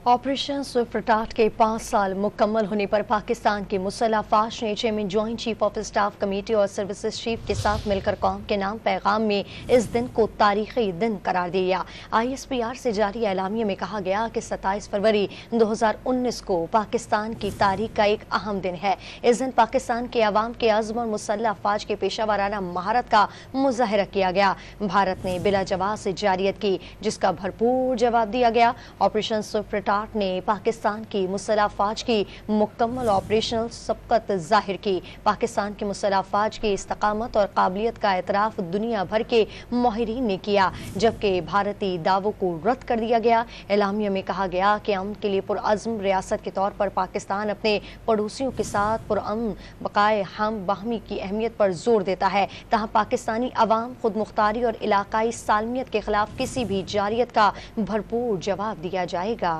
Operation Swift کے 5 سال مکمل ہونے پر پاکستان کی مسلح افواج نے chairman joint chief of staff committee اور سروسز چیف کے ساتھ مل کر قوم کے نام پیغام میں اس دن کو تاریخی دن قرار دیا۔ ISPR سے جاری اعلامیے میں کہا گیا کہ 27 فروری 2019 کو پاکستان کی تاریخ کا ایک اہم دن ہے۔ اس دن پاکستان کے عوام کے عزم اور مسلح افواج کے پیشہ ورانہ مہارت کا مظاہرہ کیا گیا۔ بھارت نے بلا جواز جارحیت کی، جس کا بھرپور جواب دیا گیا۔ آپریشن سوئفٹ نے پاکستان کی مسلح افواج کی مکمل آپریشنل سبقت ظاہر کی۔ پاکستان کی مسلح افواج کی استقامت اور قابلیت کا اعتراف دنیا بھر کے ماہرین نے کیا، جبکہ بھارتی دعووں کو رد کر دیا گیا۔ اعلامیہ میں کہا گیا کہ امن کے لیے پرعزم ریاست کے طور پر پاکستان اپنے پڑوسیوں کے ساتھ پرامن بقائے ہم باہمی کی اہمیت پر زور دیتا ہے، تاہم پاکستانی عوام خود مختاری اور علاقائی سالمیت کے خلاف کسی بھی جارحیت کا بھرپور جواب دیا جائے گا۔